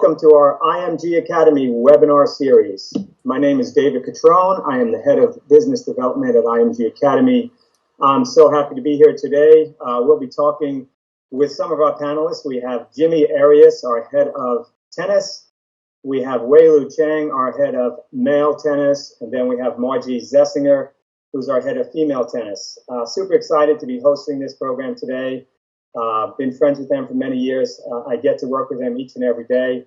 welcome to our IMG Academy webinar series. My name is David Catrone. I am the head of business development at IMG Academy. I'm so happy to be here today. We'll be talking with some of our panelists. We have Jimmy Arias, our head of tennis. We have Wei-Lu Chang, our head of male tennis. And then we have Margie Zessinger, who's our head of female tennis. Super excited to be hosting this program today. Been friends with them for many years. I get to work with them each and every day.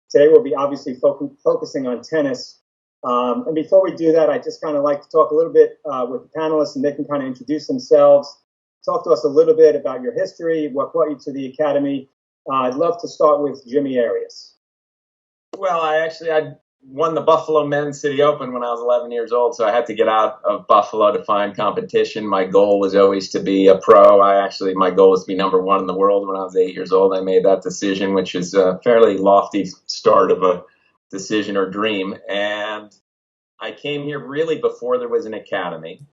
Today we'll be obviously focusing on tennis. And before we do that, I just kind of like to talk a little bit with the panelists, and they can kind of introduce themselves, talk to us a little bit about your history, what brought you to the Academy. I'd love to start with Jimmy Arias. Well, I won the Buffalo Men's City Open when I was 11 years old, so I had to get out of Buffalo to find competition. My goal was always to be a pro. My goal was to be number one in the world when I was 8 years old. I made that decision, which is a fairly lofty start of a decision or dream. And I came here really before there was an academy.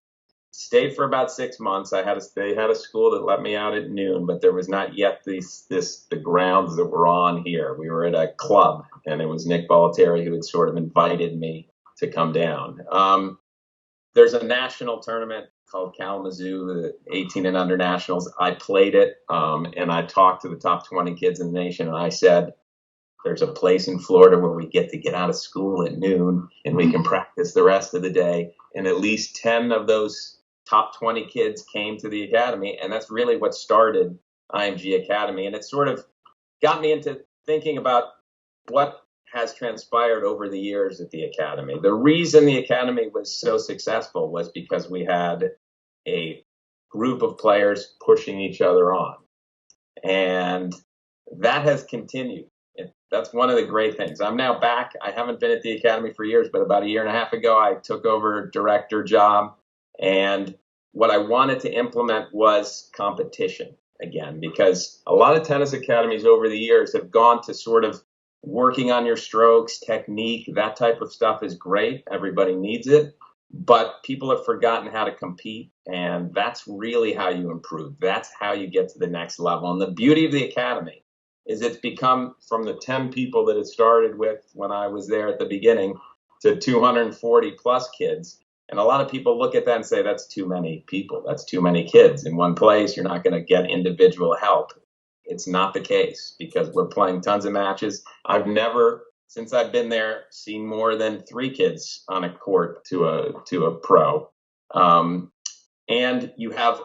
Stayed for about 6 months. They had a school that let me out at noon, but there was not yet the grounds that we're on here. We were at a club, and it was Nick Bollettieri who had sort of invited me to come down. There's a national tournament called Kalamazoo, the 18 and under nationals. I played it, and I talked to the top 20 kids in the nation, and I said, there's a place in Florida where we get to get out of school at noon, and we can practice the rest of the day. And at least 10 of those top 20 kids came to the Academy, and that's really what started IMG Academy. And it sort of got me into thinking about what has transpired over the years at the Academy. The reason the Academy was so successful was because we had a group of players pushing each other on. And that has continued. That's one of the great things. I'm now back. I haven't been at the Academy for years, but about a year and a half ago, I took over a director job. And what I wanted to implement was competition again, because a lot of tennis academies over the years have gone to sort of working on your strokes, technique, that type of stuff is great. Everybody needs it. But people have forgotten how to compete, and that's really how you improve. That's how you get to the next level. And the beauty of the Academy is it's become, from the 10 people that it started with when I was there at the beginning, to 240 plus kids. And a lot of people look at that and say, that's too many people. That's too many kids in one place. You're not going to get individual help. It's not the case, because we're playing tons of matches. I've never, since I've been there, seen more than 3 kids on a court to a pro. And you have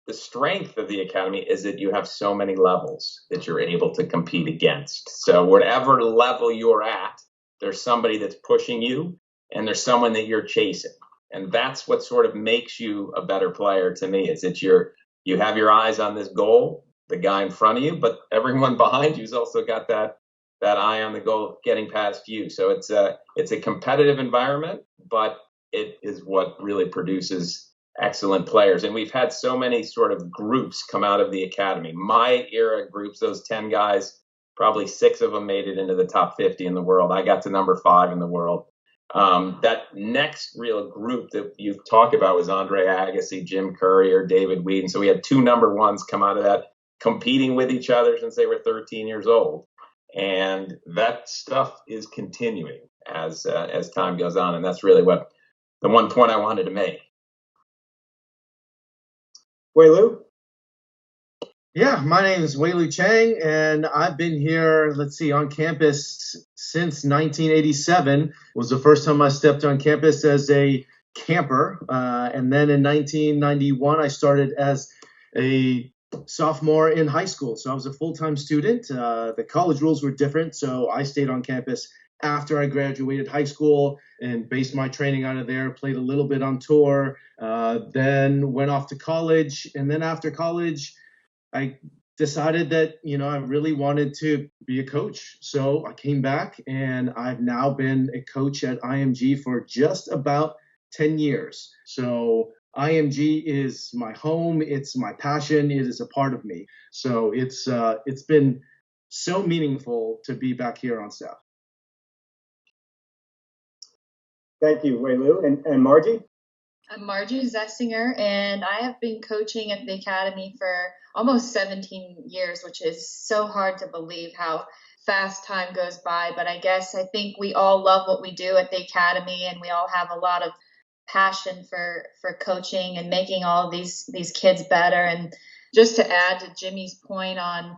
the strength of the Academy is that you have so many levels that you're able to compete against. So whatever level you're at, there's somebody that's pushing you, and there's someone that you're chasing. And that's what sort of makes you a better player to me, is that you have your eyes on this goal, the guy in front of you, but everyone behind you's also got that eye on the goal getting past you. So it's a competitive environment, but it is what really produces excellent players. And we've had so many sort of groups come out of the Academy. My era groups, those 10 guys, probably 6 of them made it into the top 50 in the world. I got to number 5 in the world. That next real group that you've talked about was Andre Agassi, Jim Courier, David Wheaton. So we had 2 number 1s come out of that, competing with each other since they were 13 years old. And that stuff is continuing as time goes on. And that's really what the one point I wanted to make. Wei-Lu? Yeah, my name is Wei-Lu Chang, and I've been here, on campus since 1987. Was the first time I stepped on campus as a camper. And then in 1991, I started as a sophomore in high school. So I was a full-time student. The college rules were different, so I stayed on campus after I graduated high school and based my training out of there, played a little bit on tour, then went off to college. And then after college, I decided that, I really wanted to be a coach. So I came back, and I've now been a coach at IMG for just about 10 years. So IMG is my home. It's my passion. It is a part of me. So it's been so meaningful to be back here on staff. Thank you, Wei-Lu. And Margie? I'm Margie Zessinger, and I have been coaching at the Academy for almost 17 years, which is so hard to believe how fast time goes by. But I think we all love what we do at the Academy, and we all have a lot of passion for coaching and making all of these kids better. And just to add to Jimmy's point on,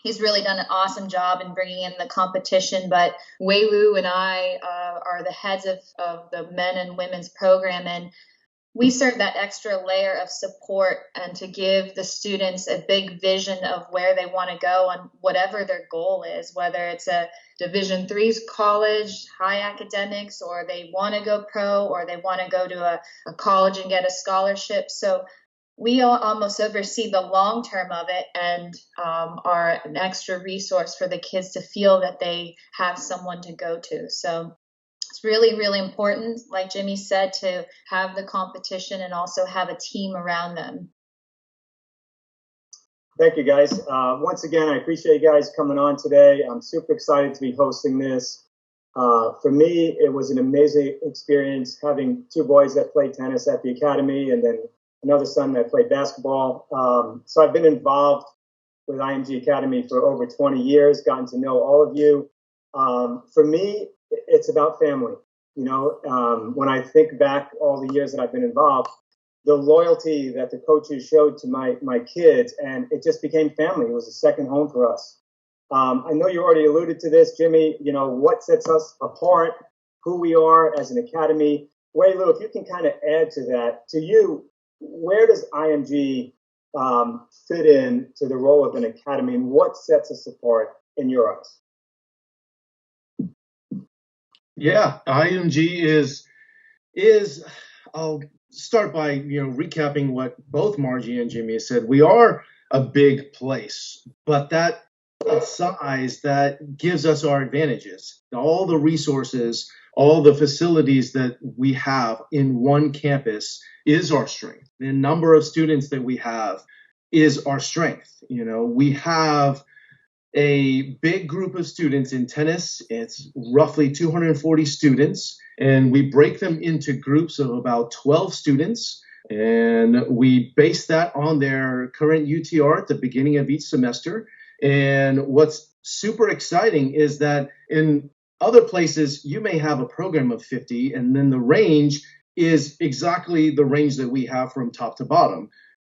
he's really done an awesome job in bringing in the competition. But Wei Lu and I are the heads of the men and women's program, and we serve that extra layer of support and to give the students a big vision of where they want to go on whatever their goal is, whether it's a Division III college, high academics, or they want to go pro, or they want to go to a college and get a scholarship. So we all almost oversee the long term of it, and are an extra resource for the kids to feel that they have someone to go to. So it's really, really important, like Jimmy said, to have the competition and also have a team around them. Thank you, guys. Once again, I appreciate you guys coming on today. I'm super excited to be hosting this. For me, it was an amazing experience having two boys that played tennis at the Academy and then another son that played basketball. So I've been involved with IMG Academy for over 20 years, gotten to know all of you. For me, it's about family. You know, when I think back all the years that I've been involved, the loyalty that the coaches showed to my kids, and it just became family. It was a second home for us. I know you already alluded to this, Jimmy, you know, what sets us apart, who we are as an academy. Wei Lu, if you can kind of add to that, to you, where does IMG fit in to the role of an academy, and what sets us apart in your eyes? Yeah, IMG is I'll start by recapping what both Margie and Jimmy said. We are a big place, but that size that gives us our advantages. All the resources, all the facilities that we have in one campus is our strength. The number of students that we have is our strength. You know, we have a big group of students in tennis. It's roughly 240 students, and we break them into groups of about 12 students, and we base that on their current UTR at the beginning of each semester. And what's super exciting is that in other places, you may have a program of 50, and then the range is exactly the range that we have from top to bottom.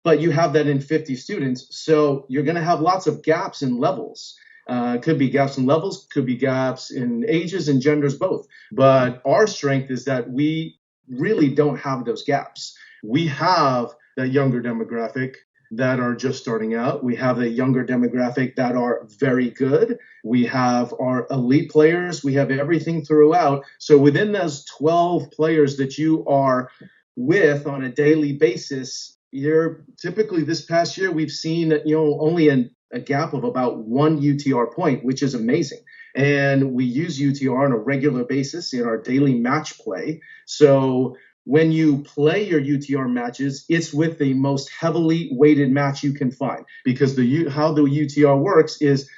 But you have that in 50 students, so you're going to have lots of gaps in levels. Could be gaps in levels, could be gaps in ages and genders, both. But our strength is that we really don't have those gaps. We have that younger demographic that are just starting out. We have the younger demographic that are very good. We have our elite players. We have everything throughout. So within those 12 players that you are with on a daily basis, you're typically this past year, we've seen, only a gap of about 1 UTR point, which is amazing. And we use UTR on a regular basis in our daily match play. So when you play your UTR matches, it's with the most heavily weighted match you can find, because how the UTR works is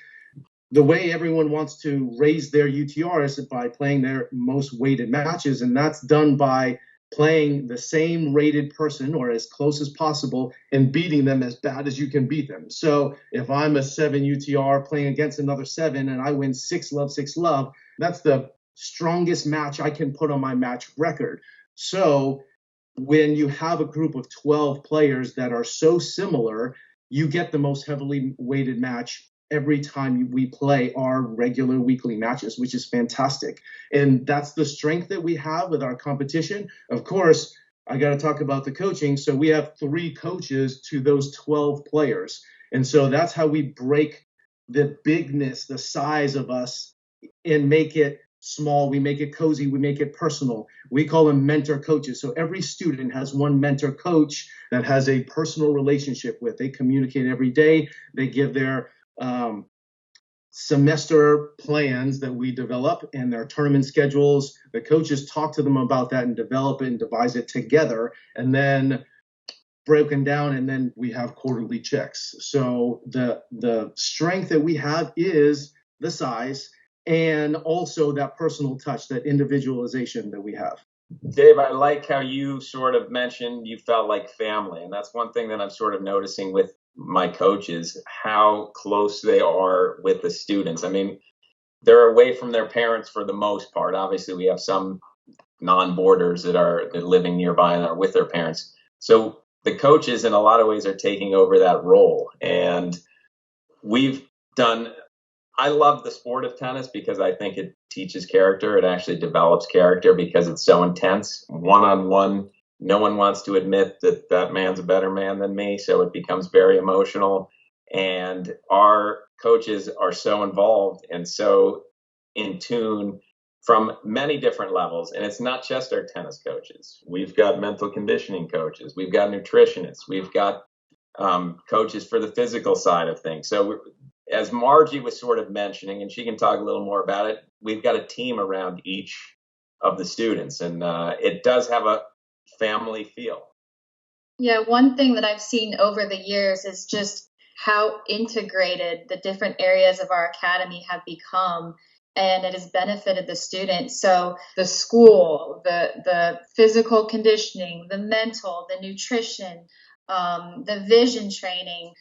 the way everyone wants to raise their UTR is by playing their most weighted matches, and that's done by playing the same rated person or as close as possible and beating them as bad as you can beat them. So if I'm a 7 UTR playing against another 7 and I win 6-love, that's the strongest match I can put on my match record. So when you have a group of 12 players that are so similar, you get the most heavily weighted match every time we play our regular weekly matches, which is fantastic. And that's the strength that we have with our competition. Of course, I got to talk about the coaching. So we have 3 coaches to those 12 players. And so that's how we break the bigness, the size of us, and make it small. We make it cozy. We make it personal. We call them mentor coaches. So every student has one mentor coach that has a personal relationship with. They communicate every day. They give their semester plans that we develop and their tournament schedules. The coaches talk to them about that and develop it and devise it together, and then broken down, and then we have quarterly checks. So the strength that we have is the size and also that personal touch, that individualization that we have. Dave, I like how you sort of mentioned you felt like family, and that's one thing that I'm sort of noticing with my coaches, how close they are with the students. I mean, they're away from their parents for the most part. Obviously, we have some non-boarders that are living nearby and are with their parents. So the coaches, in a lot of ways, are taking over that role. And I love the sport of tennis because I think it teaches character. It actually develops character because it's so intense. One-on-one, no one wants to admit that that man's a better man than me, so it becomes very emotional. And our coaches are so involved and so in tune from many different levels. And it's not just our tennis coaches. We've got mental conditioning coaches. We've got nutritionists. We've got coaches for the physical side of things. So as Margie was sort of mentioning, and she can talk a little more about it, we've got a team around each of the students, and it does have a family feel. Yeah, one thing that I've seen over the years is just how integrated the different areas of our academy have become, and it has benefited the students. So the school, the physical conditioning, the mental, the nutrition, the vision training.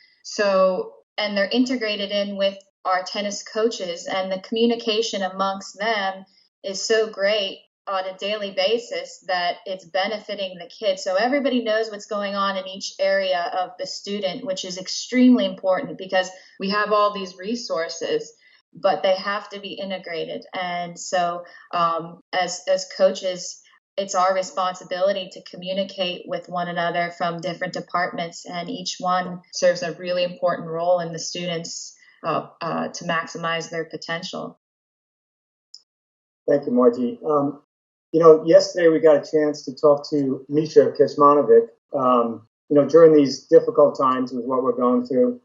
And they're integrated in with our tennis coaches, and the communication amongst them is so great on a daily basis that it's benefiting the kids. So everybody knows what's going on in each area of the student, which is extremely important because we have all these resources, but they have to be integrated. And so as coaches, it's our responsibility to communicate with one another from different departments, and each one serves a really important role in the students to maximize their potential. Thank you, Margie. Yesterday we got a chance to talk to Misha Kecmanovic, during these difficult times with what we're going through,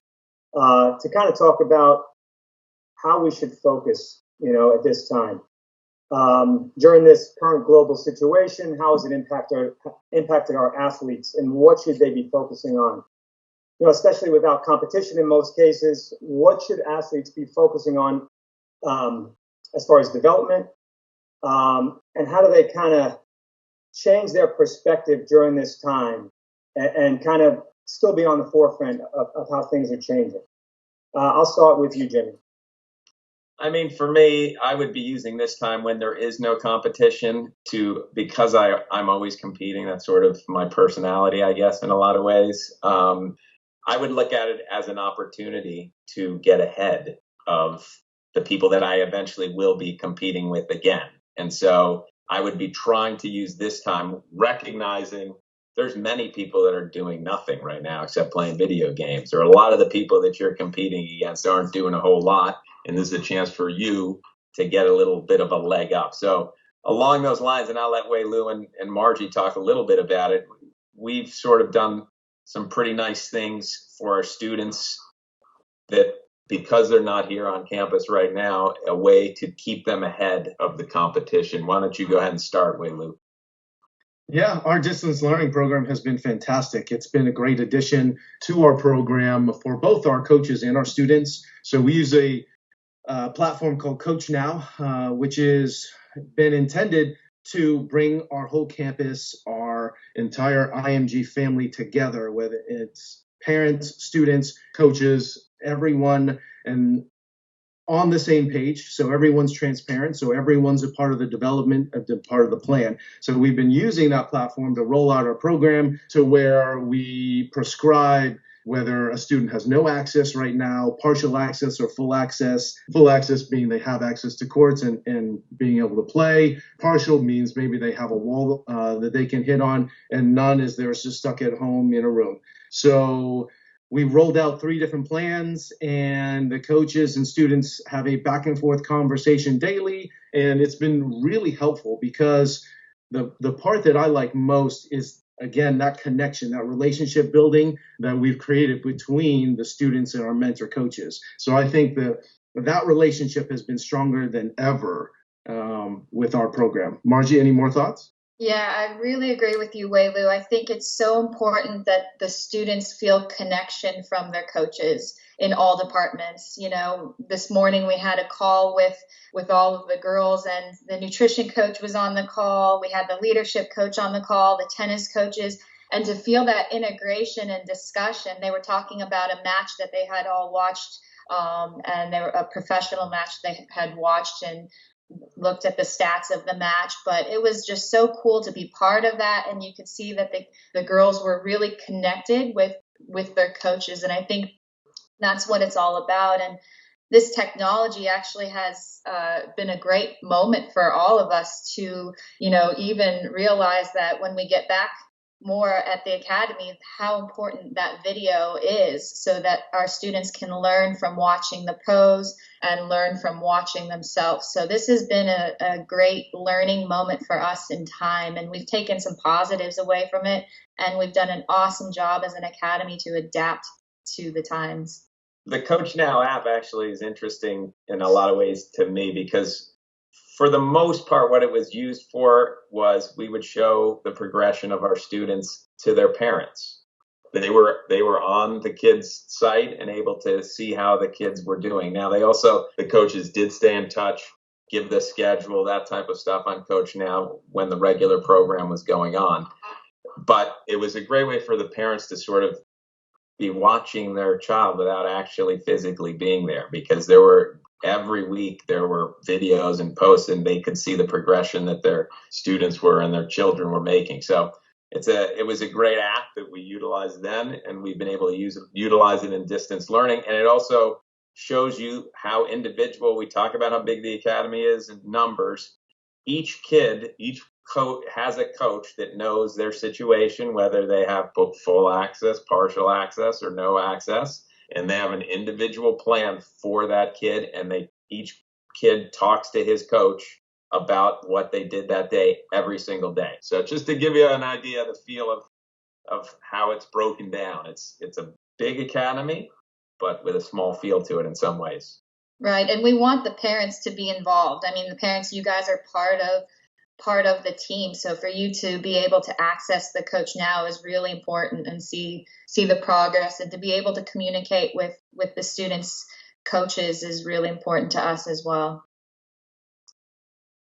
to kind of talk about how we should focus, at this time. During this current global situation, how has it impacted our athletes, and what should they be focusing on? Especially without competition in most cases, what should athletes be focusing on as far as development? And how do they kind of change their perspective during this time and kind of still be on the forefront of how things are changing? I'll start with you, Jimmy. I mean, for me, I would be using this time when there is no competition because I'm always competing. That's sort of my personality, I guess, in a lot of ways. I would look at it as an opportunity to get ahead of the people that I eventually will be competing with again. And so I would be trying to use this time, recognizing there's many people that are doing nothing right now except playing video games, or a lot of the people that you're competing against aren't doing a whole lot. And this is a chance for you to get a little bit of a leg up. So along those lines, and I'll let Wei Lu and Margie talk a little bit about it, we've sort of done some pretty nice things for our students that, because they're not here on campus right now, a way to keep them ahead of the competition. Why don't you go ahead and start, Wei Lu? Yeah, our distance learning program has been fantastic. It's been a great addition to our program for both our coaches and our students. So we use a platform called Coach Now, which has been intended to bring our whole campus, our entire IMG family together, whether it's parents, students, coaches, everyone, and on the same page, so everyone's transparent, so everyone's a part of the development, part of the plan. So we've been using that platform to roll out our program to where we prescribe whether a student has no access right now, partial access, or full access. Full access being they have access to courts and being able to play. Partial means maybe they have a wall that they can hit on, and none is they're just stuck at home in a room. So we rolled out 3 different plans, and the coaches and students have a back and forth conversation daily. And it's been really helpful because the part that I like most is, again, that connection, that relationship building that we've created between the students and our mentor coaches. So I think that relationship has been stronger than ever with our program. Margie, any more thoughts? Yeah, I really agree with you, Wei Lu. I think it's so important that the students feel connection from their coaches in all departments. This morning we had a call with all of the girls, and the nutrition coach was on the call. We had the leadership coach on the call, the tennis coaches, and to feel that integration and discussion. They were talking about a match that they had all watched and they were a professional match they had watched and looked at the stats of the match. But it was just so cool to be part of that, and you could see that the girls were really connected with their coaches, and I think that's what it's all about. And this technology actually has been a great moment for all of us to, even realize that when we get back more at the academy, how important that video is, so that our students can learn from watching the pros and learn from watching themselves. So this has been a great learning moment for us in time, and we've taken some positives away from it, and we've done an awesome job as an academy to adapt to the times. The Coach Now app actually is interesting in a lot of ways to me, because for the most part, what it was used for was we would show the progression of our students to their parents. They were on the kids' site and able to see how the kids were doing. Now, the coaches did stay in touch, give the schedule, that type of stuff on Coach Now when the regular program was going on. But it was a great way for the parents to sort of be watching their child without actually physically being there, because every week there were videos and posts, and they could see the progression that their students were and their children were making. So it was a great app that we utilized then, and we've been able to utilize it in distance learning. And it also shows you how individual, we talk about how big the academy is in numbers. Each coach has a coach that knows their situation, whether they have full access, partial access, or no access, and they have an individual plan for that kid, and each kid talks to his coach about what they did that day every single day. So just to give you an idea of the feel of how it's broken down, it's a big academy, but with a small feel to it in some ways. Right, and we want the parents to be involved. I mean, the parents, you guys are part of the team. So for you to be able to access the Coach Now is really important, and see the progress, and to be able to communicate with the students' coaches is really important to us as well.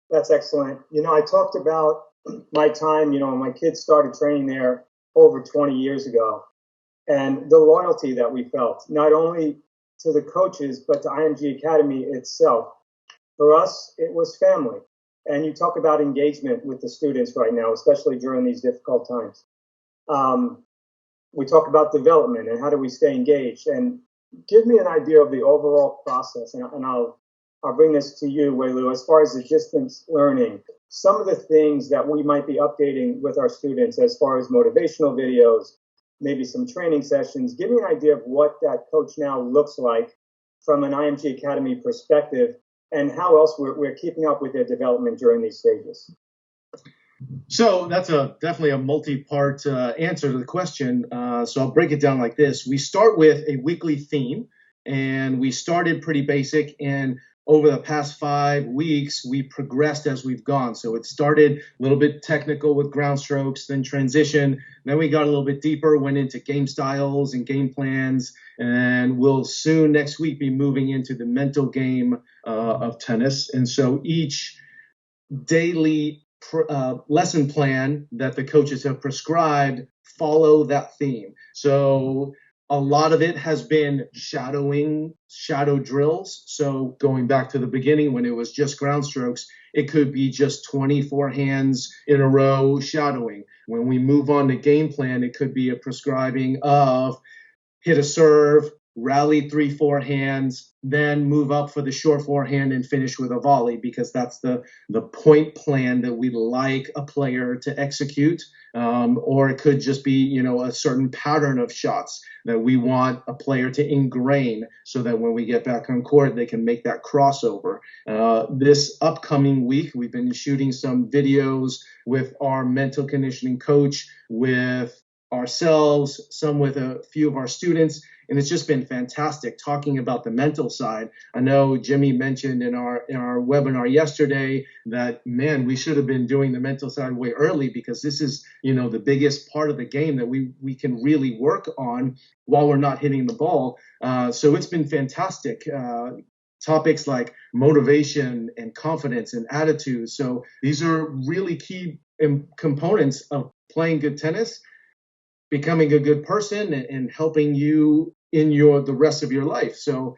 That's excellent. I talked about my time, when my kids started training there over 20 years ago, and the loyalty that we felt, not only to the coaches, but to IMG Academy itself. For us, it was family. And you talk about engagement with the students right now, especially during these difficult times. We talk about development and how do we stay engaged. And give me an idea of the overall process, and I'll bring this to you, Wei-Lu, as far as the distance learning. Some of the things that we might be updating with our students as far as motivational videos, maybe some training sessions. Give me an idea of what that Coach Now looks like from an IMG Academy perspective, and how else we're keeping up with their development during these stages. So that's definitely a multi-part answer to the question. So I'll break it down like this. We start with a weekly theme, and we started pretty basic, and over the past 5 weeks, we progressed as we've gone. So it started a little bit technical with ground strokes, then transition. Then we got a little bit deeper, went into game styles and game plans. And we'll soon next week be moving into the mental game of tennis. And so each daily lesson plan that the coaches have prescribed follow that theme. So a lot of it has been shadow drills. So going back to the beginning when it was just ground strokes, it could be just 24 hands in a row shadowing. When we move on to game plan, it could be a prescribing of hit a serve, rally 3-4 hands, then move up for the short forehand and finish with a volley, because that's the point plan that we like a player to execute. Or it could just be, a certain pattern of shots that we want a player to ingrain, so that when we get back on court, they can make that crossover. This upcoming week, we've been shooting some videos with our mental conditioning coach, with ourselves, some with a few of our students, and it's just been fantastic talking about the mental side. I know Jimmy mentioned in our webinar yesterday that, man, we should have been doing the mental side way early, because this is, the biggest part of the game that we can really work on while we're not hitting the ball. So it's been fantastic. Topics like motivation and confidence and attitude. So these are really key components of playing good tennis, becoming a good person, and helping you in the rest of your life. So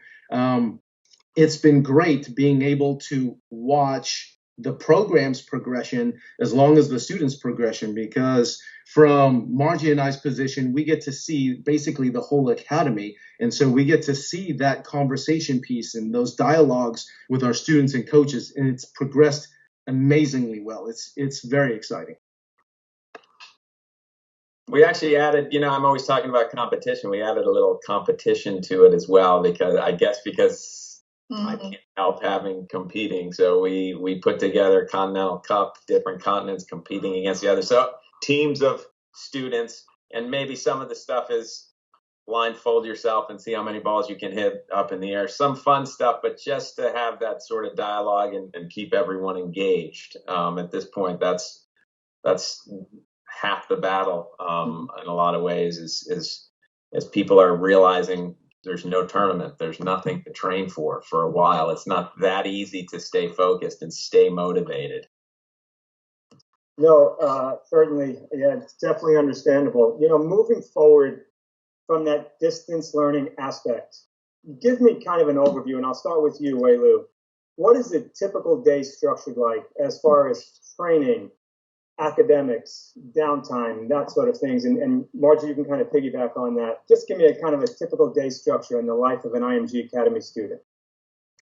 It's been great being able to watch the program's progression as long as the students' progression, because from Margie and I's position, we get to see basically the whole academy. And so we get to see that conversation piece and those dialogues with our students and coaches, and it's progressed amazingly well. It's very exciting. We actually added, I'm always talking about competition. We added a little competition to it as well, because I can't help having competing. So we put together Continental Cup, different continents competing against the other. So teams of students, and maybe some of the stuff is blindfold yourself and see how many balls you can hit up in the air. Some fun stuff, but just to have that sort of dialogue and keep everyone engaged. At this point, that's half the battle in a lot of ways, is as people are realizing there's no tournament, there's nothing to train for a while. It's not that easy to stay focused and stay motivated. No, certainly. Yeah, it's definitely understandable. Moving forward from that distance learning aspect, give me kind of an overview, and I'll start with you, Wei-Lu. What is a typical day structured like as far as training, academics, downtime, that sort of things? And Margie, you can kind of piggyback on that. Just give me a kind of a typical day structure in the life of an IMG Academy student.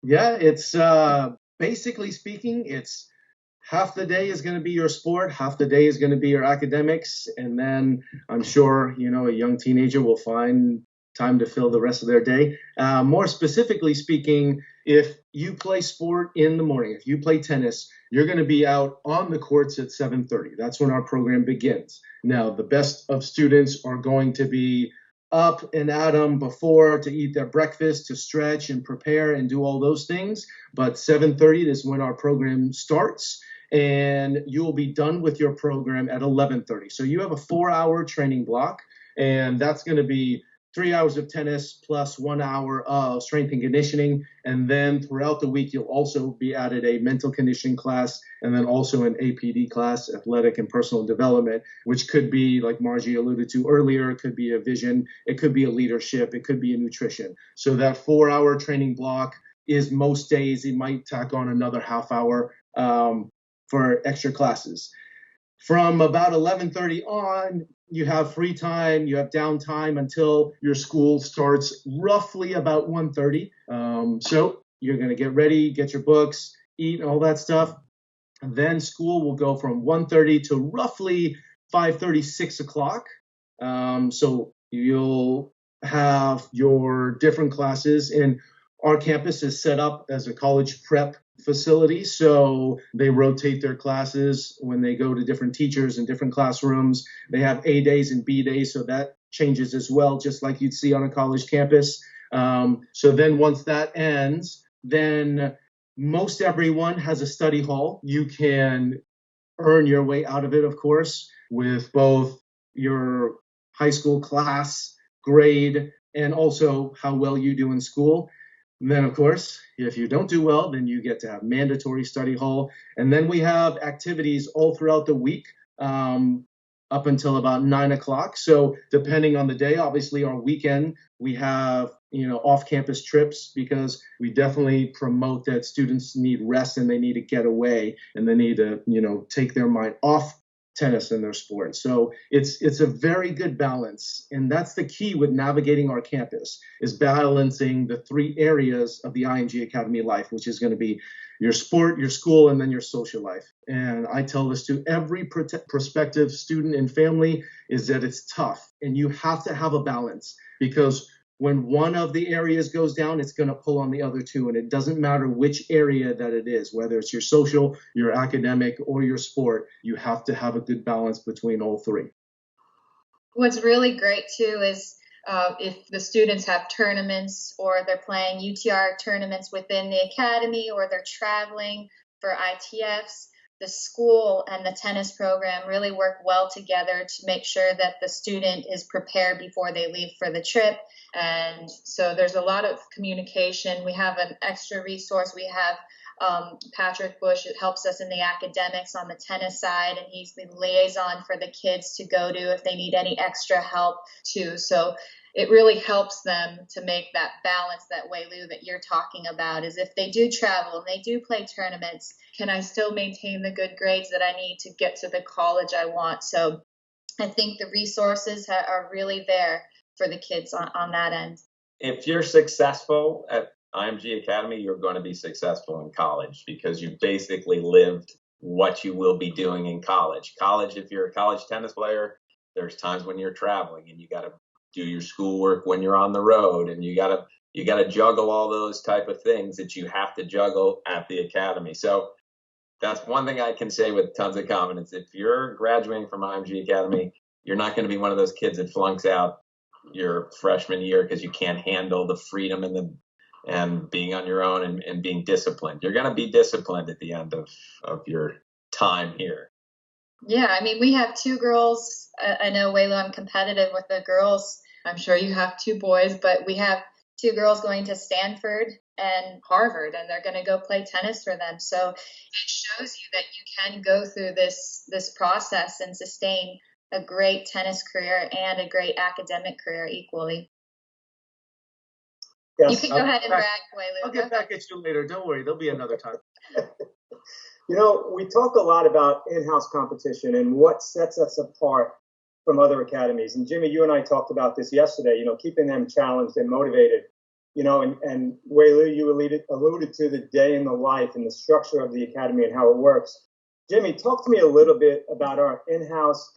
Yeah, it's basically speaking, it's half the day is going to be your sport, half the day is going to be your academics, and then I'm sure, a young teenager will find time to fill the rest of their day. More specifically speaking, if you play sport in the morning, if you play tennis, you're going to be out on the courts at 7:30. That's when our program begins. Now, the best of students are going to be up and at 'em before to eat their breakfast, to stretch and prepare and do all those things. But 7:30 is when our program starts, and you will be done with your program at 11:30. So you have a 4-hour training block, and that's going to be 3 hours of tennis plus 1 hour of strength and conditioning. And then throughout the week, you'll also be added a mental conditioning class, and then also an APD class, athletic and personal development, which could be, like Margie alluded to earlier, it could be a vision, it could be a leadership, it could be a nutrition. So that 4-hour training block is most days, it might tack on another half hour for extra classes. From about 11:30 on, you have free time, you have downtime until your school starts roughly about 1:30. So you're going to get ready, get your books, eat, all that stuff. And then school will go from 1:30 to roughly 5:30, 6 o'clock. So you'll have your different classes, and our campus is set up as a college prep facility, so they rotate their classes when they go to different teachers in different classrooms. They have A days and B days, so that changes as well, just like you'd see on a college campus. So then once that ends, then most everyone has a study hall. You can earn your way out of it, of course, with both your high school class, grade, and also how well you do in school. And then, of course, if you don't do well, then you get to have mandatory study hall. And then we have activities all throughout the week up until about 9 o'clock. So depending on the day, obviously our weekend, we have, off-campus trips, because we definitely promote that students need rest and they need to get away and they need to, take their mind off tennis and their sport. So it's a very good balance. And that's the key with navigating our campus, is balancing the 3 areas of the IMG Academy life, which is going to be your sport, your school, and then your social life. And I tell this to every prospective student and family, is that it's tough and you have to have a balance, because when one of the areas goes down, it's going to pull on the other 2. And it doesn't matter which area that it is, whether it's your social, your academic, or your sport, you have to have a good balance between all 3. What's really great too is if the students have tournaments, or they're playing UTR tournaments within the academy, or they're traveling for ITFs, the school and the tennis program really work well together to make sure that the student is prepared before they leave for the trip. And so there's a lot of communication. We have an extra resource. We have Patrick Bush, it helps us in the academics on the tennis side, and he's the liaison for the kids to go to if they need any extra help too. So it really helps them to make that balance that way, Lou, that you're talking about, is if they do travel and they do play tournaments, can I still maintain the good grades that I need to get to the college I want? So I think the resources are really there for the kids on that end. If you're successful at IMG Academy, you're going to be successful in college because you basically lived what you will be doing in college. College, if you're a college tennis player, there's times when you're traveling and you got to do your schoolwork when you're on the road, and you got to juggle all those type of things that you have to juggle at the academy. So that's one thing I can say with tons of confidence. If you're graduating from IMG Academy, you're not going to be one of those kids that flunks out your freshman year because you can't handle the freedom and being on your own and being disciplined. You're going to be disciplined at the end of your time here. Yeah, I mean, we have 2 girls. I know, Waylo, I'm competitive with the girls. I'm sure you have 2 boys, but we have 2 girls going to Stanford and Harvard, and they're going to go play tennis for them. So it shows you that you can go through this process and sustain a great tennis career and a great academic career equally. Yes. You can go ahead and brag, Waylo. I'll get back at you later. Don't worry. There'll be another time. You know, we talk a lot about in-house competition and what sets us apart from other academies. And Jimmy, you and I talked about this yesterday, you know, keeping them challenged and motivated, you know, and Waylu, you alluded to the day in the life and the structure of the academy and how it works. Jimmy, talk to me a little bit about our in-house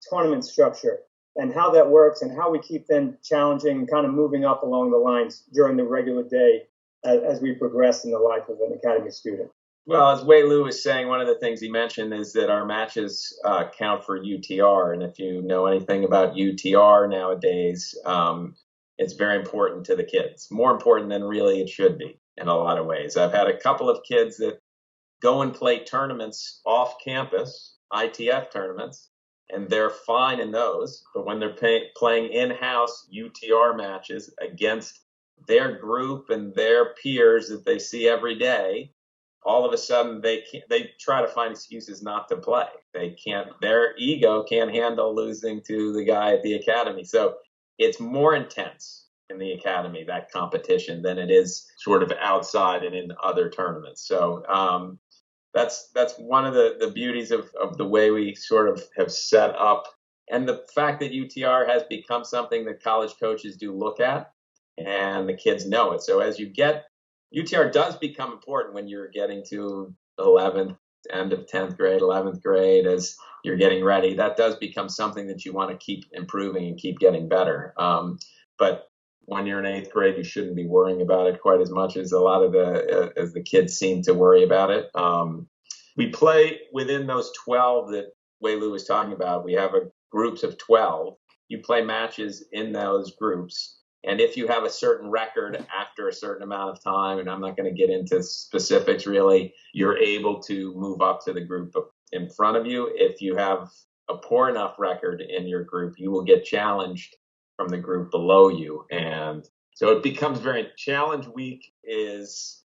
tournament structure and how that works and how we keep them challenging and kind of moving up along the lines during the regular day as we progress in the life of an academy student. Well, as Wei Lu was saying, one of the things he mentioned is that our matches count for UTR. And if you know anything about UTR nowadays, it's very important to the kids, more important than really it should be in a lot of ways. I've had a couple of kids that go and play tournaments off campus, ITF tournaments, and they're fine in those. But when they're playing in-house UTR matches against their group and their peers that they see every day, all of a sudden they try to find excuses not to play. They can't, their ego can't handle losing to the guy at the academy. So it's more intense in the academy, that competition, than it is sort of outside and in other tournaments. So that's one of the beauties of the way we sort of have set up, and the fact that UTR has become something that college coaches do look at, and the kids know it. So as you get, UTR does become important when you're getting to 11th, end of 10th grade, 11th grade, as you're getting ready. That does become something that you want to keep improving and keep getting better. But when you're in 8th grade, you shouldn't be worrying about it quite as much as a lot of as the kids seem to worry about it. We play within those 12 that Wei Lu was talking about. We have groups of 12. You play matches in those groups. And if you have a certain record after a certain amount of time, and I'm not going to get into specifics really, you're able to move up to the group in front of you. If you have a poor enough record in your group, you will get challenged from the group below you. And so it becomes challenge week is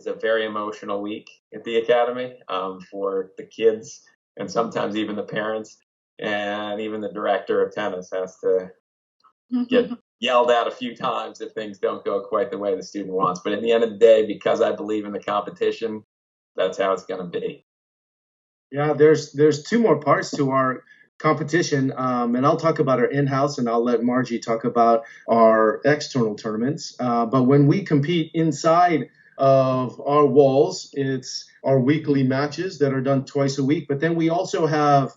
a very emotional week at the academy for the kids, and sometimes even the parents, and even the director of tennis has to get yelled at a few times if things don't go quite the way the student wants. But at the end of the day, because I believe in the competition, that's how it's going to be. Yeah, there's 2 more parts to our competition, and I'll talk about our in-house, and I'll let Margie talk about our external tournaments. But when we compete inside of our walls, it's our weekly matches that are done twice a week. But then we also have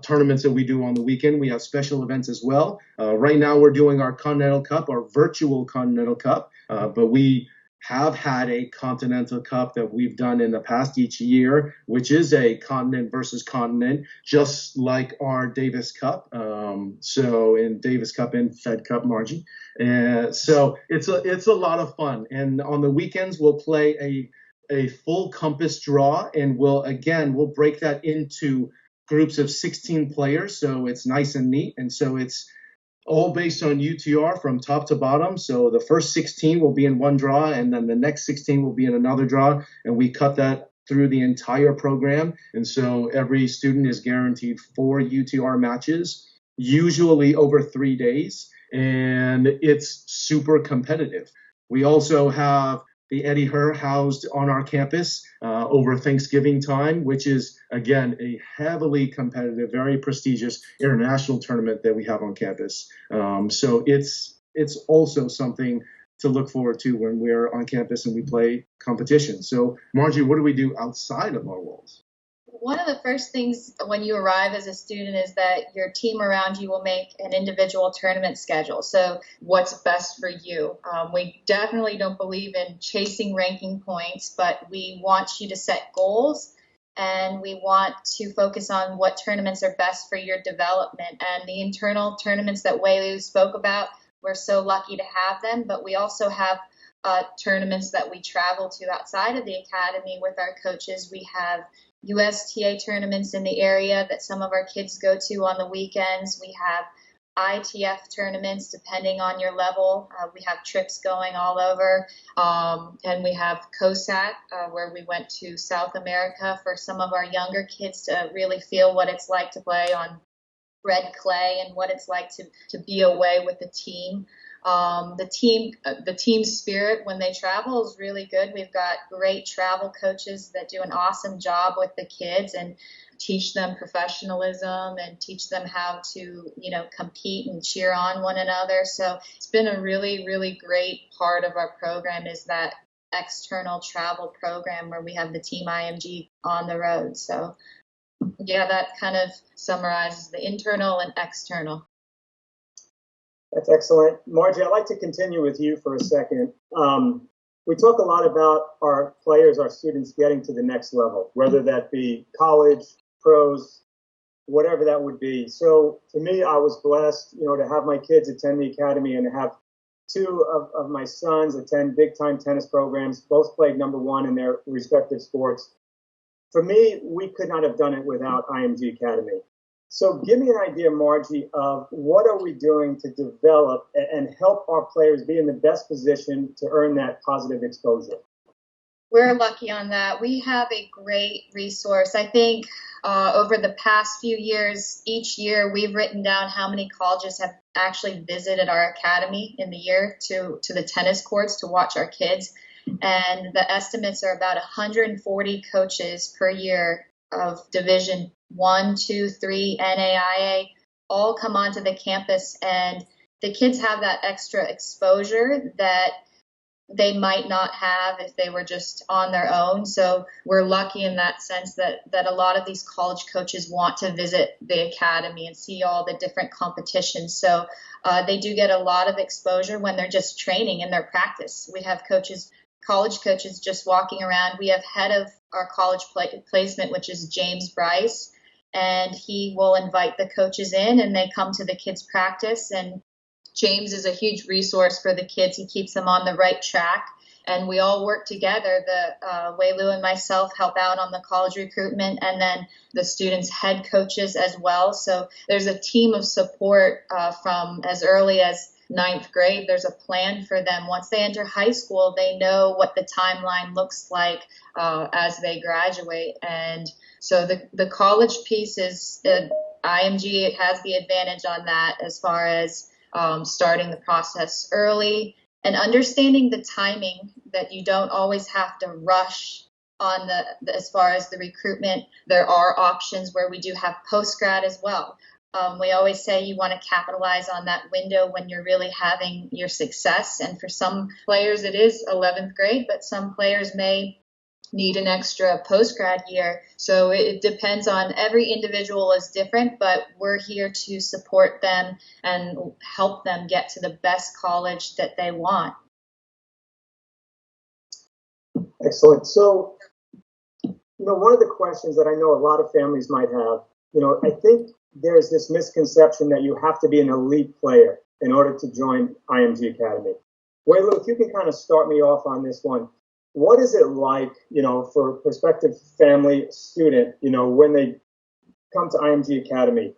tournaments that we do on the weekend. We have special events as well. Right now we're doing our Continental Cup, our virtual Continental Cup, but we have had a Continental Cup that we've done in the past each year, which is a continent versus continent, just like our Davis Cup. So in Davis Cup and Fed Cup, Margie. And so it's a lot of fun. And on the weekends, we'll play a full compass draw, and we'll break that into groups of 16 players. So it's nice and neat. And so it's all based on UTR from top to bottom. So the first 16 will be in one draw, and then the next 16 will be in another draw. And we cut that through the entire program. And so every student is guaranteed 4 UTR matches, usually over 3 days. and it's super competitive. We also have the Eddie Herr housed on our campus over Thanksgiving time, which is, again, a heavily competitive, very prestigious international tournament that we have on campus. So it's also something to look forward to when we're on campus and we play competition. So, Margie, what do we do outside of our walls? One of the first things when you arrive as a student is that your team around you will make an individual tournament schedule. So what's best for you? We definitely don't believe in chasing ranking points, but we want you to set goals and we want to focus on what tournaments are best for your development. And the internal tournaments that Wei Lu spoke about, we're so lucky to have them, but we also have tournaments that we travel to outside of the academy with our coaches. We have USTA tournaments in the area that some of our kids go to on the weekends. We have ITF tournaments depending on your level. We have trips going all over. And we have COSAT where we went to South America for some of our younger kids to really feel what it's like to play on red clay and what it's like to be away with the team. The team spirit when they travel is really good. We've got great travel coaches that do an awesome job with the kids and teach them professionalism and teach them how to, compete and cheer on one another. So it's been a really, really great part of our program is that external travel program where we have the team IMG on the road. So yeah, that kind of summarizes the internal and external. That's excellent. Margie, I'd like to continue with you for a second. We talk a lot about our players, our students getting to the next level, whether that be college, pros, whatever that would be. So for me, I was blessed, to have my kids attend the academy and have two of my sons attend big-time tennis programs, both played number one in their respective sports. For me, we could not have done it without IMG Academy. So give me an idea, Margie, of what are we doing to develop and help our players be in the best position to earn that positive exposure? We're lucky on that. We have a great resource. I think over the past few years, each year we've written down how many colleges have actually visited our academy in the year to the tennis courts to watch our kids. And the estimates are about 140 coaches per year of Division 1, 2, 3, NAIA, all come onto the campus, and the kids have that extra exposure that they might not have if they were just on their own. So we're lucky in that sense that a lot of these college coaches want to visit the academy and see all the different competitions. So they do get a lot of exposure when they're just training in their practice. We have college coaches just walking around. We have head of our college placement, which is James Bryce, and he will invite the coaches in and they come to the kids' practice. And James is a huge resource for the kids. He keeps them on the right track. And we all work together. Wei Lu and myself help out on the college recruitment, and then the students' head coaches as well. So there's a team of support from as early as 9th grade. There's a plan for them. Once they enter high school, they know what the timeline looks like as they graduate. And so the college piece is IMG has the advantage on that as far as starting the process early and understanding the timing, that you don't always have to rush on the as far as the recruitment. There are options where we do have post-grad as well. We always say you want to capitalize on that window when you're really having your success. And for some players, it is 11th grade, but some players may need an extra post-grad year. So it depends on every individual is different, but we're here to support them and help them get to the best college that they want. Excellent. So, one of the questions that I know a lot of families might have, I think there's this misconception that you have to be an elite player in order to join IMG Academy. Wei Lu, if you can kind of start me off on this one. What is it like, for a prospective family student, when they come to IMG Academy?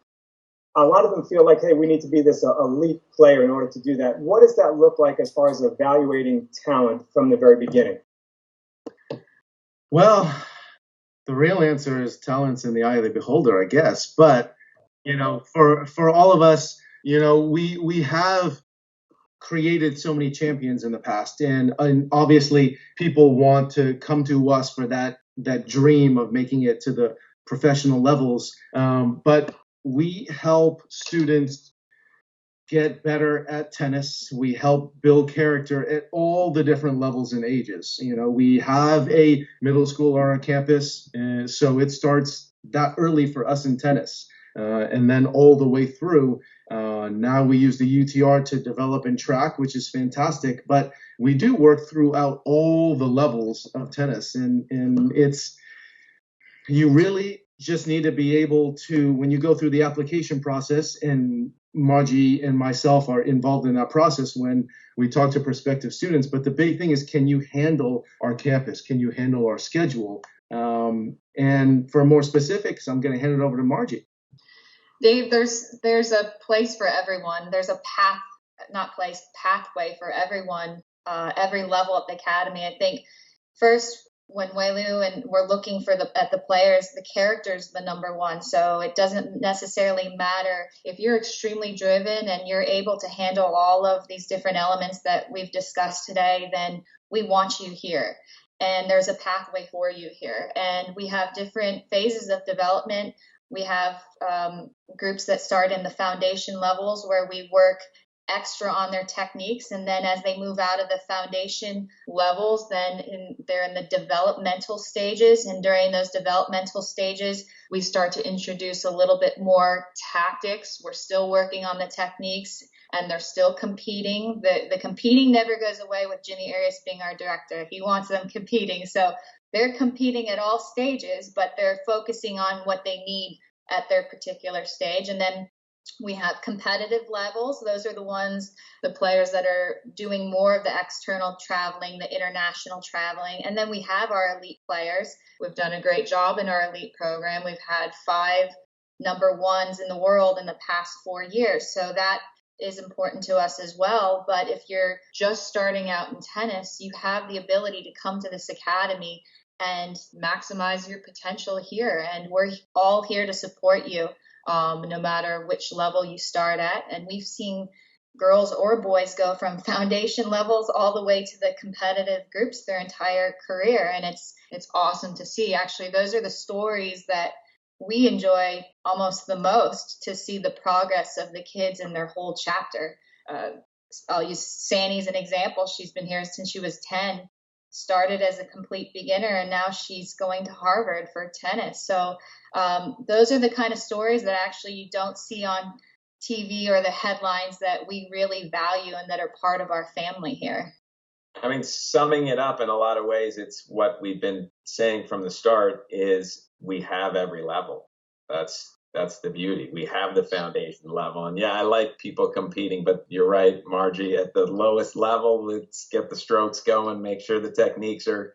A lot of them feel like, hey, we need to be this elite player in order to do that. What does that look like as far as evaluating talent from the very beginning? Well, the real answer is talent's in the eye of the beholder, I guess. But, for all of us we have created so many champions in the past, and obviously people want to come to us for that dream of making it to the professional levels. But we help students get better at tennis. We help build character at all the different levels and ages. We have a middle school on our campus, so it starts that early for us in tennis, and then all the way through. Now we use the UTR to develop in track, which is fantastic, but we do work throughout all the levels of tennis, and you really just need to be able to, when you go through the application process, and Margie and myself are involved in that process when we talk to prospective students. But the big thing is, can you handle our campus? Can you handle our schedule? And for more specifics, I'm going to hand it over to Margie. Dave, there's a place for everyone. There's a pathway for everyone, every level at the academy. I think first, when Welu and we're looking at the players, the character's the number one. So it doesn't necessarily matter if you're extremely driven and you're able to handle all of these different elements that we've discussed today, then we want you here. And there's a pathway for you here. And we have different phases of development. We have groups that start in the foundation levels where we work extra on their techniques, and then as they move out of the foundation levels, they're in the developmental stages, and during those developmental stages we start to introduce a little bit more tactics. We're still working on the techniques, and they're still competing. The competing never goes away with Jimmy Arias being our director. He wants them competing, so they're competing at all stages, but they're focusing on what they need at their particular stage. And then we have competitive levels. Those are the players that are doing more of the external traveling, the international traveling. And then we have our elite players. We've done a great job in our elite program. We've had 5 number ones in the world in the past 4 years. So that is important to us as well. But if you're just starting out in tennis, you have the ability to come to this academy and maximize your potential here. And we're all here to support you, no matter which level you start at. And we've seen girls or boys go from foundation levels all the way to the competitive groups their entire career. And it's awesome to see. Actually, those are the stories that we enjoy almost the most, to see the progress of the kids in their whole chapter. I'll use Sandy as an example. She's been here since she was 10, started as a complete beginner, and now she's going to Harvard for tennis. So those are the kind of stories that actually you don't see on TV or the headlines that we really value and that are part of our family here. I mean, summing it up in a lot of ways, it's what we've been saying from the start, is we have every level. That's the beauty. We have the foundation level. And yeah, I like people competing, but you're right, Margie, at the lowest level, let's get the strokes going, make sure the techniques are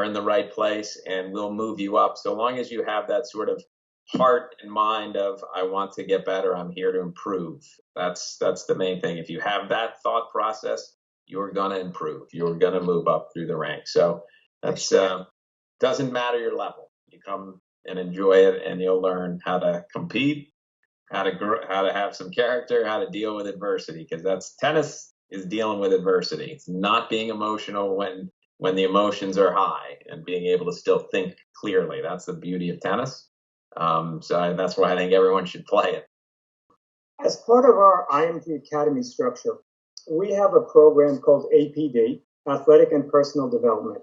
in the right place, and we'll move you up. So long as you have that sort of heart and mind of, I want to get better, I'm here to improve. That's the main thing. If you have that thought process, you're going to improve. You're going to move up through the ranks. So that's doesn't matter your level. You come and enjoy it, and you'll learn how to compete, how to have some character, how to deal with adversity, because that's tennis is dealing with adversity. It's not being emotional when the emotions are high, and being able to still think clearly. That's the beauty of tennis. So that's why I think everyone should play it. As part of our IMG Academy structure, we have a program called APD, Athletic and Personal Development.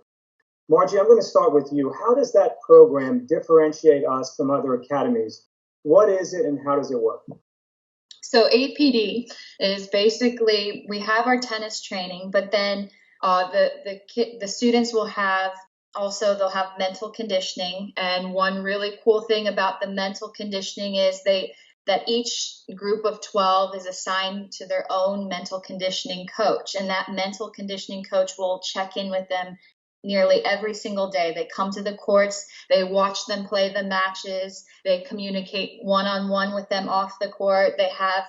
Margie, I'm going to start with you. How does that program differentiate us from other academies? What is it and how does it work? So APD is basically, we have our tennis training, but then the students will have, also they'll have mental conditioning. And one really cool thing about the mental conditioning is that each group of 12 is assigned to their own mental conditioning coach. And that mental conditioning coach will check in with them nearly every single day. They come to the courts, they watch them play the matches, they communicate one-on-one with them off the court, they have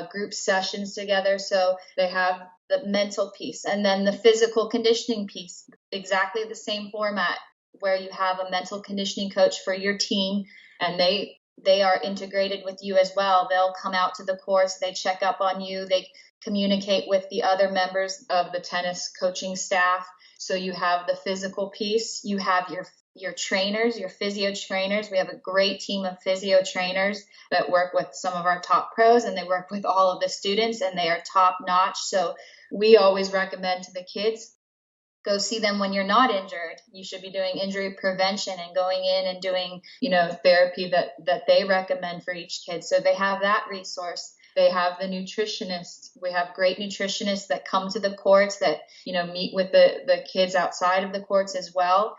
group sessions together. So they have the mental piece, and then the physical conditioning piece, exactly the same format, where you have a mental conditioning coach for your team, and they they are integrated with you as well. They'll come out to the courts, they check up on you, they communicate with the other members of the tennis coaching staff. So you have the physical piece, you have your trainers, your physio trainers. We have a great team of physio trainers that work with some of our top pros, and they work with all of the students, and they are top notch. So we always recommend to the kids, go see them when you're not injured. You should be doing injury prevention and going in and doing, therapy that they recommend for each kid. So they have that resource. They have the nutritionists. We have great nutritionists that come to the courts that, meet with the kids outside of the courts as well.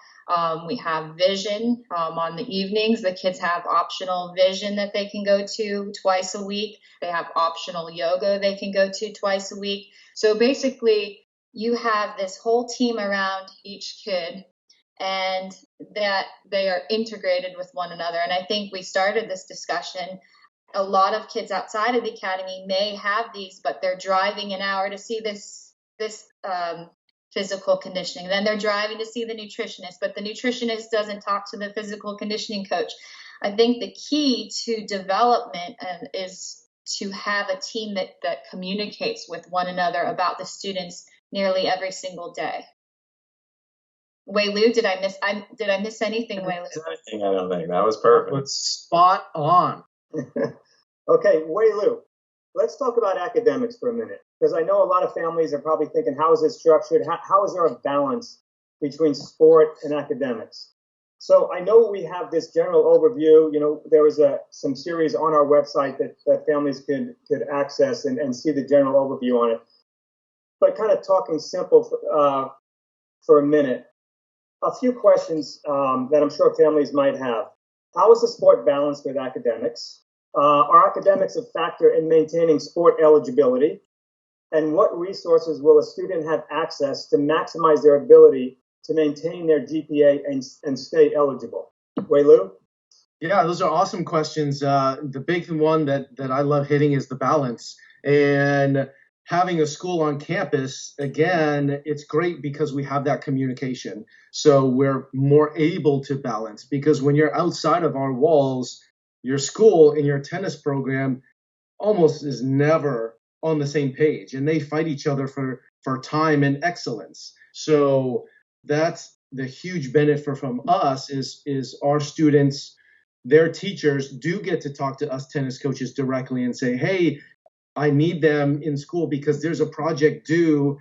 We have vision on the evenings. The kids have optional vision that they can go to twice a week. They have optional yoga they can go to twice a week. So basically, you have this whole team around each kid, and that they are integrated with one another. And I think we started this discussion. A lot of kids outside of the academy may have these, but they're driving an hour to see this physical conditioning. Then they're driving to see the nutritionist, but the nutritionist doesn't talk to the physical conditioning coach. I think the key to development is to have a team that communicates with one another about the students nearly every single day. Wei-Lu, did I miss anything, Wei-Lu? I don't think that was perfect. But spot on. Okay, Wei-Lu, let's talk about academics for a minute, because I know a lot of families are probably thinking, how is it structured? How is there a balance between sport and academics? So I know we have this general overview. There was some series on our website that families could access and see the general overview on it. But kind of talking simple for a minute, a few questions that I'm sure families might have. How is the sport balanced with academics? Are academics a factor in maintaining sport eligibility? And what resources will a student have access to maximize their ability to maintain their GPA and stay eligible? Wei-Lu? Yeah, those are awesome questions. The big one that I love hitting is the balance. And having a school on campus, again, it's great because we have that communication. So we're more able to balance, because when you're outside of our walls, your school and your tennis program almost is never on the same page, and they fight each other for time and excellence. So that's the huge benefit from us is our students, their teachers do get to talk to us tennis coaches directly and say, hey, I need them in school because there's a project due.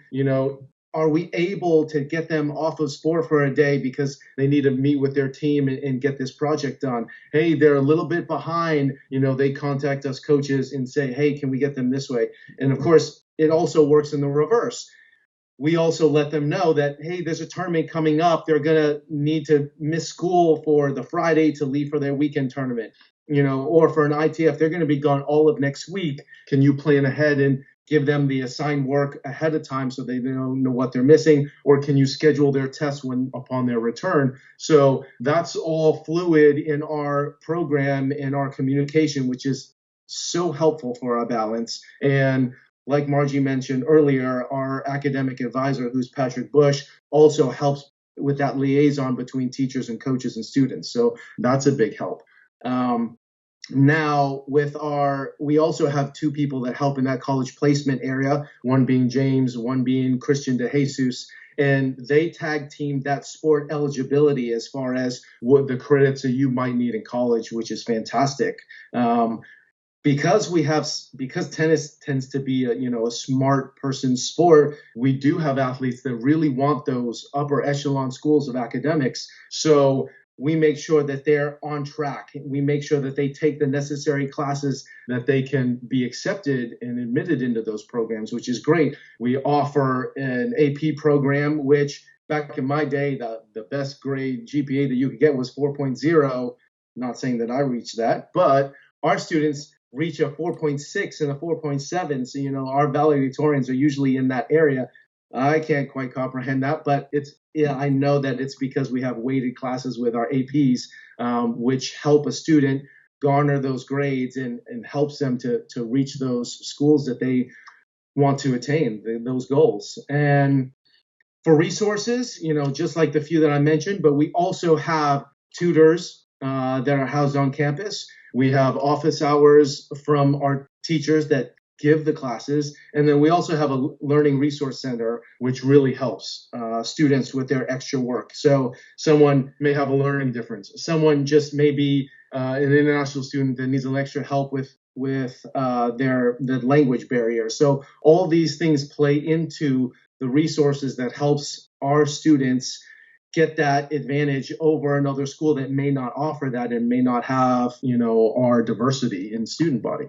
Are we able to get them off of sport for a day because they need to meet with their team and get this project done? Hey, they're a little bit behind. They contact us coaches and say, hey, can we get them this way? And of course, it also works in the reverse. We also let them know that, hey, there's a tournament coming up. They're going to need to miss school for the Friday to leave for their weekend tournament. Or for an ITF, they're going to be gone all of next week. Can you plan ahead and give them the assigned work ahead of time so they don't know what they're missing? Or can you schedule their tests upon their return? So that's all fluid in our program and our communication, which is so helpful for our balance. And like Margie mentioned earlier, our academic advisor, who's Patrick Bush, also helps with that liaison between teachers and coaches and students. So that's a big help. Now we also have two people that help in that college placement area, one being James, one being Christian DeJesus, and they tag team that sport eligibility as far as what the credits that you might need in college, which is fantastic. Because tennis tends to be a smart person's sport, we do have athletes that really want those upper echelon schools of academics. So we make sure that they're on track. We make sure that they take the necessary classes that they can be accepted and admitted into those programs, which is great. We offer an AP program, which back in my day, the best grade GPA that you could get was 4.0. Not saying that I reached that, but our students reach a 4.6 and a 4.7. So, our valedictorians are usually in that area. I can't quite comprehend that, but I know that it's because we have weighted classes with our APs, which help a student garner those grades and helps them to reach those schools that they want to attain, those goals. And for resources, just like the few that I mentioned, but we also have tutors that are housed on campus. We have office hours from our teachers that give the classes. And then we also have a learning resource center, which really helps students with their extra work. So someone may have a learning difference. Someone just may be an international student that needs a little extra help with the language barrier. So all these things play into the resources that helps our students get that advantage over another school that may not offer that and may not have, our diversity in student body.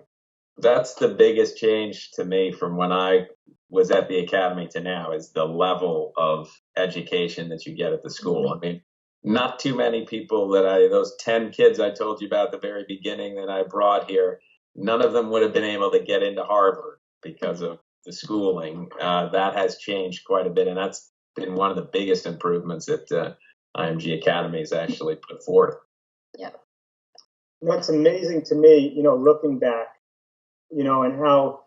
That's the biggest change to me from when I was at the academy to now, is the level of education that you get at the school. I mean, not too many people those 10 kids I told you about at the very beginning that I brought here, none of them would have been able to get into Harvard because of the schooling. That has changed quite a bit, and that's been one of the biggest improvements that IMG Academy has actually put forth. Yeah. What's amazing to me, looking back, and how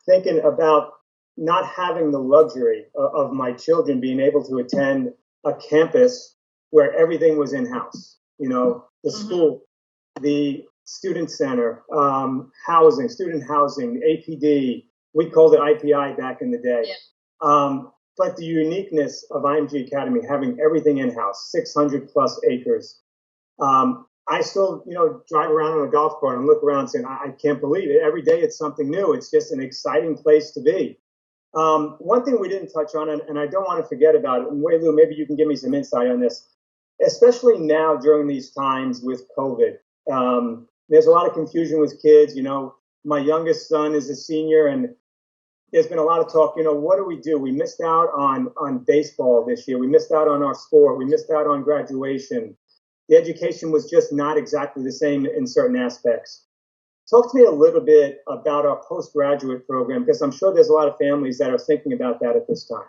thinking about not having the luxury of my children being able to attend a campus where everything was in-house, the school, the student center, housing, student housing, APD, we called it IPI back in the day. Yeah. But the uniqueness of IMG Academy, having everything in-house, 600 plus acres, I still, drive around on a golf cart and look around saying, I can't believe it. Every day it's something new. It's just an exciting place to be. One thing we didn't touch on, and I don't want to forget about it, and Wei Lu, maybe you can give me some insight on this, especially now during these times with COVID. There's a lot of confusion with kids. My youngest son is a senior, and there's been a lot of talk, what do? We missed out on baseball this year. We missed out on our sport. We missed out on graduation. The education was just not exactly the same in certain aspects. Talk to me a little bit about our postgraduate program, because I'm sure there's a lot of families that are thinking about that at this time.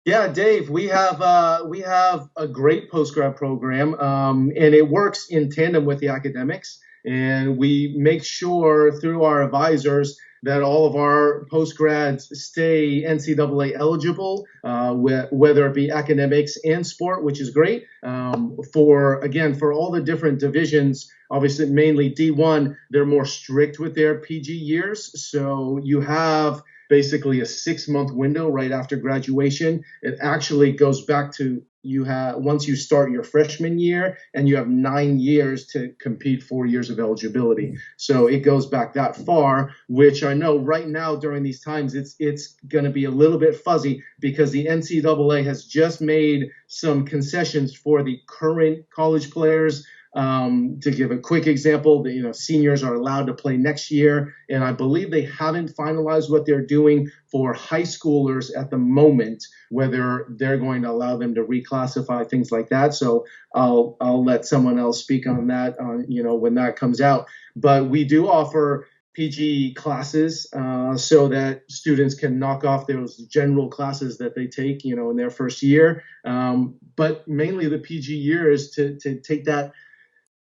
Yeah, Dave, we have a great postgrad program, and it works in tandem with the academics. And we make sure through our advisors that all of our postgrads stay NCAA eligible, whether it be academics and sport, which is great. For all the different divisions, obviously mainly D1, they're more strict with their PG years. So you have basically a 6-month window right after graduation. It actually goes back to once you start your freshman year, and you have 9 years to compete 4 years of eligibility. So it goes back that far, which I know right now during these times it's going to be a little bit fuzzy, because the NCAA has just made some concessions for the current college players. To give a quick example, seniors are allowed to play next year, and I believe they haven't finalized what they're doing for high schoolers at the moment, whether they're going to allow them to reclassify, things like that. So I'll let someone else speak on that, when that comes out. But we do offer PG classes so that students can knock off those general classes that they take, in their first year. But mainly the PG year is to take that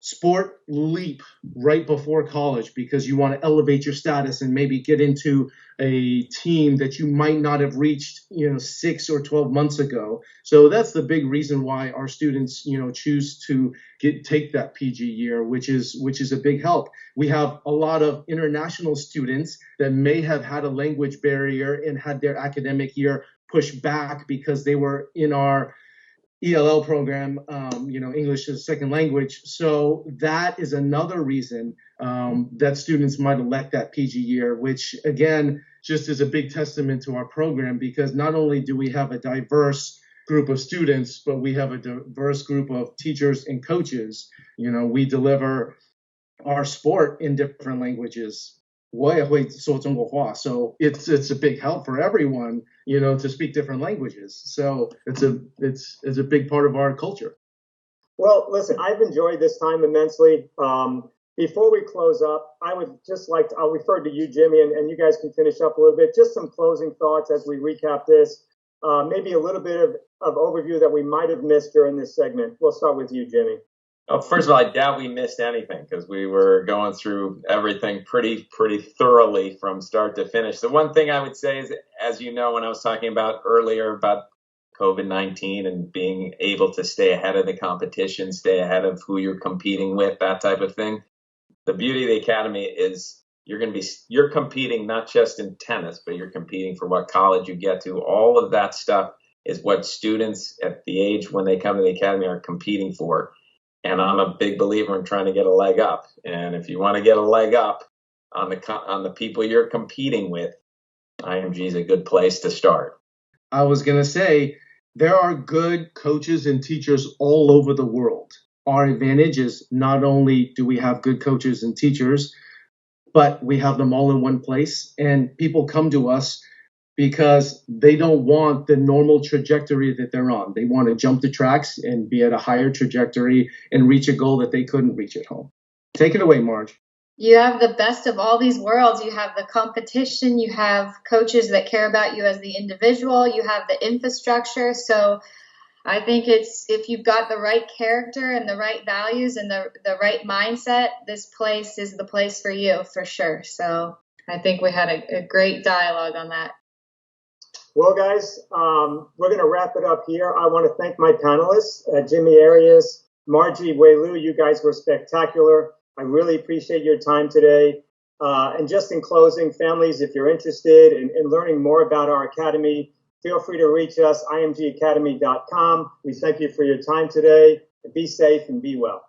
sport leap right before college, because you want to elevate your status and maybe get into a team that you might not have reached 6 or 12 months ago. So that's the big reason why our students choose to take that PG year, which is a big help. We have a lot of international students that may have had a language barrier and had their academic year pushed back because they were in our ELL program, English as a second language. So that is another reason that students might elect that PG year, which again, just is a big testament to our program, because not only do we have a diverse group of students, but we have a diverse group of teachers and coaches. We deliver our sport in different languages. 我也会说中国话, so it's a big help for everyone, to speak different languages. So it's a big part of our culture. Well, listen, I've enjoyed this time immensely. Before we close up, I would just I'll refer to you, Jimmy, and you guys can finish up a little bit. Just some closing thoughts as we recap this. Maybe a little bit of overview that we might have missed during this segment. We'll start with you, Jimmy. Well, first of all, I doubt we missed anything, because we were going through everything pretty thoroughly from start to finish. The one thing I would say is, as you know, when I was talking about earlier about COVID-19 and being able to stay ahead of the competition, stay ahead of who you're competing with, that type of thing. The beauty of the academy is you're competing not just in tennis, but you're competing for what college you get to. All of that stuff is what students at the age when they come to the academy are competing for. And I'm a big believer in trying to get a leg up. And if you want to get a leg up on the people you're competing with, IMG is a good place to start. I was going to say, there are good coaches and teachers all over the world. Our advantage is not only do we have good coaches and teachers, but we have them all in one place. And people come to us because they don't want the normal trajectory that they're on. They want to jump the tracks and be at a higher trajectory and reach a goal that they couldn't reach at home. Take it away, Marge. You have the best of all these worlds. You have the competition, you have coaches that care about you as the individual, you have the infrastructure. So I think if you've got the right character and the right values and the right mindset, this place is the place for you for sure. So I think we had a great dialogue on that. Well, guys, we're going to wrap it up here. I want to thank my panelists, Jimmy Arias, Margie Weilu. You guys were spectacular. I really appreciate your time today. And just in closing, families, if you're interested in learning more about our academy, feel free to reach us, imgacademy.com. We thank you for your time today. Be safe and be well.